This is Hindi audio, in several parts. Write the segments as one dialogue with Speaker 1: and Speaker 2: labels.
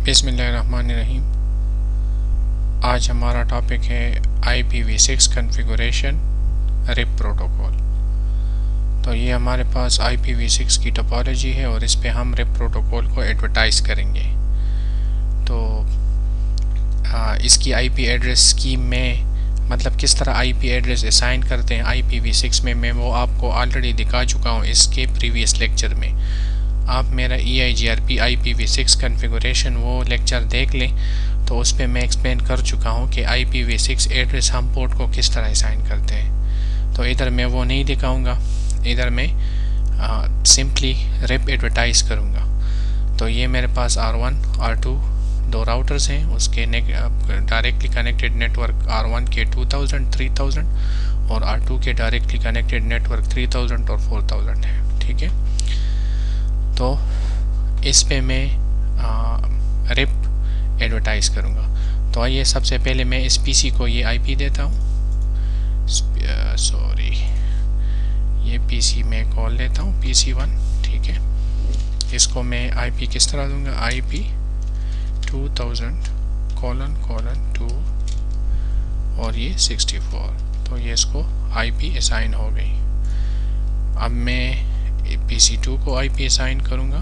Speaker 1: बिस्मिल्लाहिर्रहमानिर्रहीम। आज हमारा टॉपिक है IPv6 कॉन्फ़िगरेशन रिप प्रोटोकॉल। तो ये हमारे पास IPv6 की टोपोलॉजी है और इस पे हम रिप प्रोटोकॉल को एडवर्टाइज़ करेंगे। तो इसकी IP एड्रेस स्कीम में मतलब किस तरह IP एड्रेस असाइन करते हैं IPv6 में मैं वो आपको ऑलरेडी दिखा चुका हूँ इसके प्रीवियस लेक्चर में। आप मेरा EIGRP IPv6 कॉन्फ़िगरेशन वो लेक्चर देख लें तो उस पर मैं एक्सप्लेन कर चुका हूँ कि IPv6 एड्रेस हम पोर्ट को किस तरह असाइन करते हैं। तो इधर मैं वो नहीं दिखाऊंगा, इधर मैं सिंपली रिप एडवर्टाइज़ करूँगा। तो ये मेरे पास R1 R2 दो राउटर्स हैं, उसके डायरेक्टली कनेक्टेड नेटवर्क R1 के 2000 3000 और R2 के डायरेक्टली कनेक्टेड नेटवर्क 3000 और 4000 है। ठीक है, तो इस पे मैं रिप एडवर्टाइज़ करूँगा। तो आइए सबसे पहले मैं इस पीसी को ये आईपी देता हूँ, सॉरी ये पीसी मैं कॉल लेता हूँ PC1। ठीक है, इसको मैं आईपी किस तरह दूँगा, IP 2000::2 और ये 64। तो ये इसको IP असाइन हो गई। अब मैं PC2 को IP असाइन करूँगा।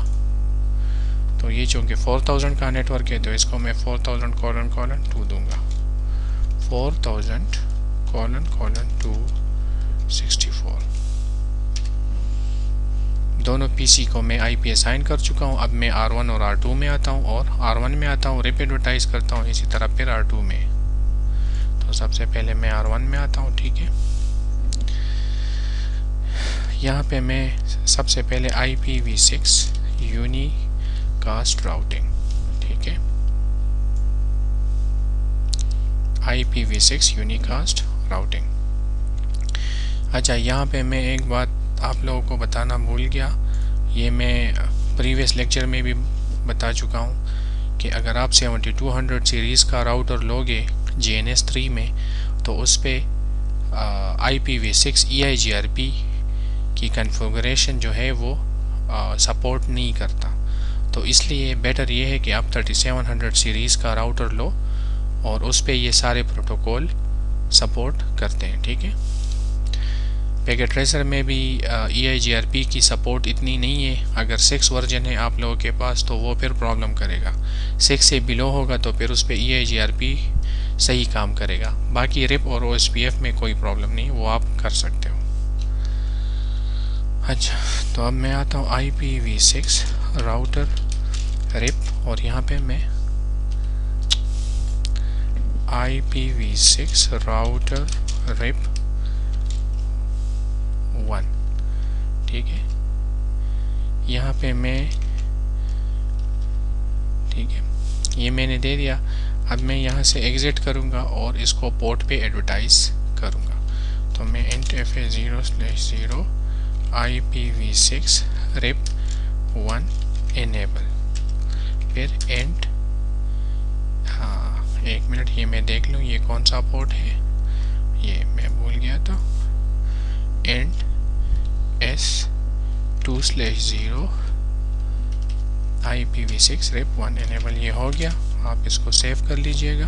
Speaker 1: तो ये चूँकि 4000 का नेटवर्क है तो इसको मैं 4000::2 दूँगा, 4000::2 64। दोनों PC को मैं IP असाइन कर चुका हूँ। अब मैं R1 और R2 में आता हूँ और R1 में आता हूँ, रिप एडवर्टाइज़ करता हूँ, इसी तरह फिर R2 में। तो सबसे पहले मैं R1 में आता हूँ। ठीक है, यहाँ पे मैं सबसे पहले IPv6 यूनिकास्ट राउटिंग, ठीक है, IPv6 यूनिकास्ट राउटिंग। अच्छा, यहाँ पे मैं एक बात आप लोगों को बताना भूल गया, ये मैं प्रीवियस लेक्चर में भी बता चुका हूँ कि अगर आप 7200 सीरीज़ का राउटर लोगे GNS3 में तो उस पे IPv6 EIGRP की कॉन्फ़िगरेशन जो है वो सपोर्ट नहीं करता। तो इसलिए बेटर ये है कि आप 3700 सीरीज़ का राउटर लो और उस पे ये सारे प्रोटोकॉल सपोर्ट करते हैं। ठीक है, पैकेट ट्रेसर में भी EIGRP की सपोर्ट इतनी नहीं है। अगर 6 वर्जन है आप लोगों के पास तो वो फिर प्रॉब्लम करेगा, 6 से बिलो होगा तो फिर उस पे EIGRP सही काम करेगा। बाकी रिप और OSPF में कोई प्रॉब्लम नहीं, वो आप कर सकते हो। अच्छा, तो अब मैं आता हूँ IPv6 राउटर रिप और यहाँ पे मैं IPv6 राउटर रिप 1, ठीक है, यहाँ पे मैं, ठीक है, ये मैंने दे दिया। अब मैं यहाँ से एग्जिट करूँगा और इसको पोर्ट पे एडवर्टाइज करूँगा। तो मैं int/0/0 IPv6 रिप 1 इनेबल, फिर एंड, हाँ एक मिनट, ये मैं देख लूँ ये कौन सा पोर्ट है, ये मैं भूल गया था, and S2/0 IPv6 RIP 1 enable, ये हो गया। आप इसको सेव कर लीजिएगा।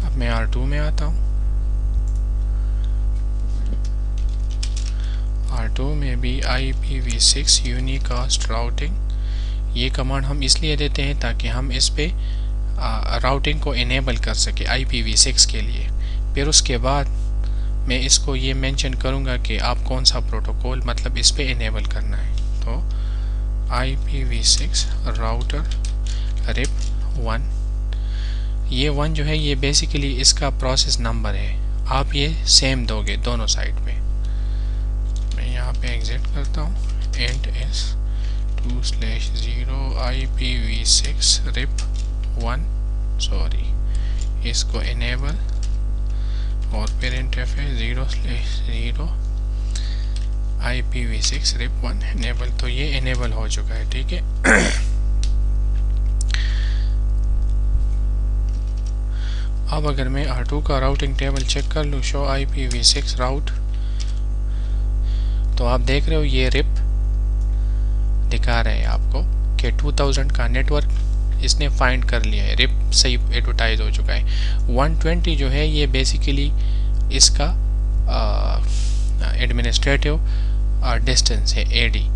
Speaker 1: अब मैं R2 में आता हूँ। R2 में भी IPv6 यूनिकास्ट राउटिंग, ये कमांड हम इसलिए देते हैं ताकि हम इस पे राउटिंग को इनेबल कर सके IPv6 के लिए। फिर उसके बाद मैं इसको ये मेंशन करूँगा कि आप कौन सा प्रोटोकॉल मतलब इस पे इनेबल करना है। तो IPv6 राउटर रिप 1, ये 1 जो है ये बेसिकली इसका प्रोसेस नंबर है, आप ये सेम दोगे दोनों साइड पे। मैं यहाँ पे एग्जिट करता हूँ, and S2/0 IPv6 RIP 1, sorry इसको इनेबल और फिर int/0/0 IPv6 रिप 1 इनेबल। तो ये इनेबल हो चुका है। ठीक है, अब अगर मैं R2 का राउटिंग टेबल चेक कर लूँ, शो IPv6 राउट, तो आप देख रहे हो ये रिप दिखा रहे हैं आपको कि 2000 का नेटवर्क इसने फाइंड कर लिया है, रिप सही एडवर्टाइज हो चुका है। 120 जो है ये बेसिकली इसका एडमिनिस्ट्रेटिव डिस्टेंस है एडी,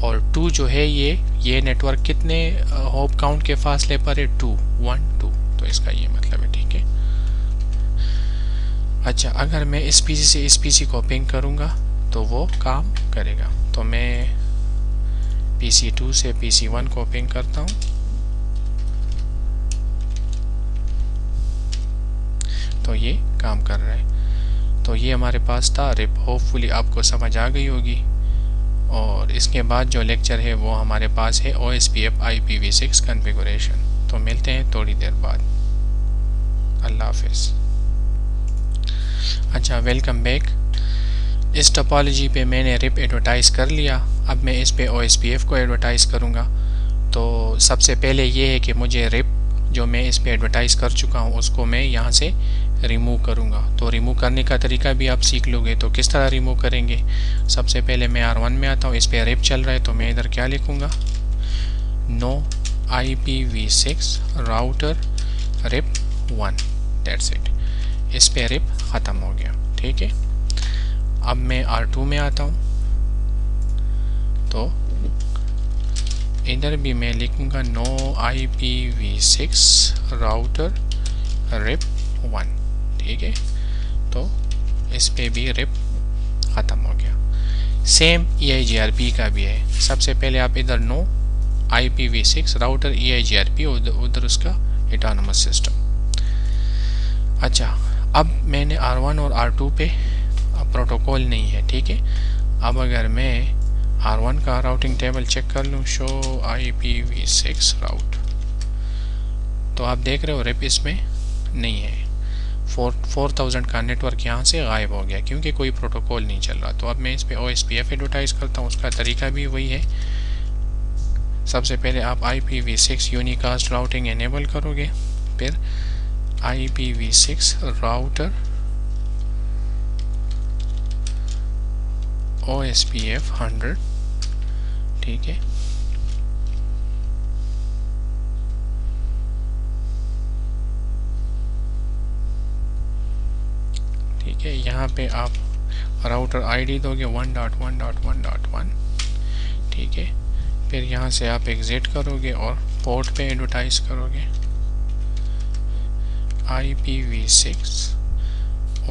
Speaker 1: और 2 जो है ये नेटवर्क कितने होप काउंट के फासले पर है, 2 1 2, तो इसका ये मतलब है। ठीक है, अच्छा अगर मैं इस पीसी से इस पीसी को पिंग करूँगा तो वो काम करेगा। तो मैं PC2 से PC1 को पिंग करता हूँ, तो ये काम कर रहा है। तो ये हमारे पास था रिप, होपफुली आपको समझ आ गई होगी। और इसके बाद जो लेक्चर है वो हमारे पास है OSPF IPv6 कॉन्फ़िगरेशन। तो मिलते हैं थोड़ी देर बाद, अल्लाह हाफिज़। अच्छा, वेलकम बैक। इस टोपोलॉजी पे मैंने रिप एडवर्टाइज़ कर लिया, अब मैं इस पे OSPF को एडवर्टाइज़ करूँगा। तो सबसे पहले ये है कि मुझे रिप जो मैं इस पे एडवर्टाइज़ कर चुका हूँ उसको मैं यहाँ से रिमूव करूँगा। तो रिमूव करने का तरीका भी आप सीख लोगे। तो किस तरह रिमूव करेंगे, सबसे पहले मैं R1 में आता हूँ, इस पे रिप चल रहा है तो मैं इधर क्या लिखूँगा, no IPv6 router RIP 1, that's it. इस पे रिप ख़त्म हो गया। ठीक है, अब मैं R2 में आता हूँ, तो इधर भी मैं लिखूँगा नो IPv6 राउटर रिप 1। ठीक है, तो इस पे भी रिप ख़त्म हो गया। सेम EIGRP का भी है, सबसे पहले आप इधर नो IPv6 राउटर EIGRP, उधर उसका ऑटोनोमस सिस्टम। अच्छा, अब मैंने R1 और R2 पे प्रोटोकॉल नहीं है। ठीक है, अब अगर मैं R1 का राउटिंग टेबल चेक कर लूँ, शो IPv6 राउट, तो आप देख रहे हो रिप इसमें नहीं है। 4000 का नेटवर्क यहाँ से गायब हो गया क्योंकि कोई प्रोटोकॉल नहीं चल रहा। तो अब मैं इस पे OSPF एडवर्टाइज़ करता हूँ, उसका तरीका भी वही है। सबसे पहले आप IPv6 यूनिकास्ट राउटिंग एनेबल करोगे, फिर IPv6 राउटर OSPF 100। ठीक है, ठीक है, यहाँ पे आप राउटर आईडी दोगे 1.1.1.1। ठीक है, फिर यहाँ से आप एग्जिट करोगे और पोर्ट पे एडवर्टाइज करोगे IPv6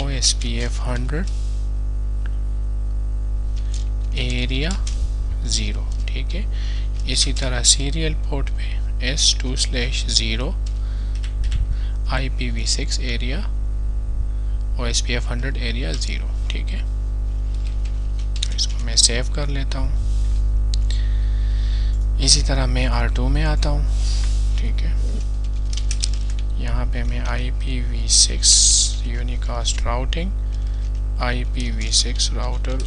Speaker 1: OSPF 100 एरिया 0। ठीक है, इसी तरह सीरियल पोर्ट पे S2/0 IPv6 area OSPF 100 area 0। ठीक है, इसको मैं सेव कर लेता हूँ। इसी तरह मैं R2 में आता हूँ। ठीक है, यहाँ पे मैं IPv6 unicast routing IPv6 router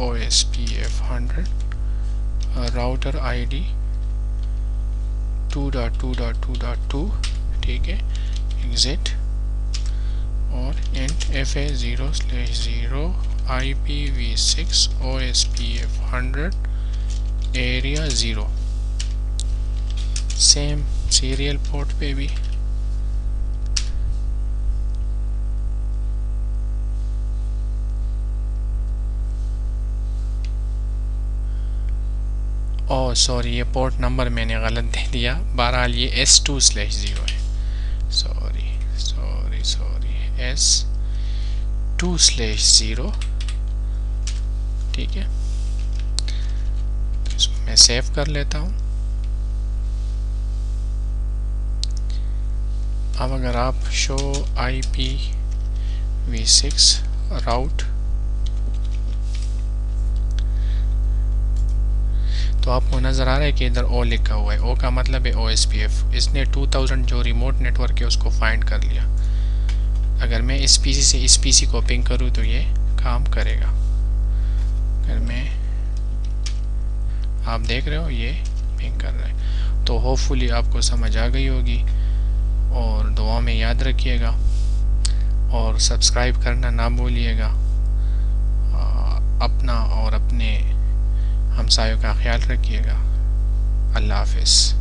Speaker 1: OSPF 100 router ID 2.2.2.2। ठीक है, एग्जिट और int FA0/0 IPv6 OSPF 100 area 0। Same serial port पे भी ओह सॉरी, ये पोर्ट नंबर मैंने गलत दे दिया, बहरहाल ये S2/0 है। Sorry sorry sorry, S2/0। ठीक है, तो इसको मैं सेव कर लेता हूँ। अब अगर आप शो IPv6 राउट, तो आपको नज़र आ रहा है कि इधर O लिखा हुआ है। O का मतलब है OSPF। इसने 2000 जो रिमोट नेटवर्क है उसको फाइंड कर लिया। अगर मैं इस पीसी से इस पीसी को पिंग करूँ तो ये काम करेगा। अगर मैं, आप देख रहे हो ये पिंग कर रहा है। तो होपफुली आपको समझ आ गई होगी, और दुआ में याद रखिएगा और सब्सक्राइब करना ना भूलिएगा। अपना और अपने हम हमसायों का ख्याल रखिएगा। अल्लाह हाफिज़।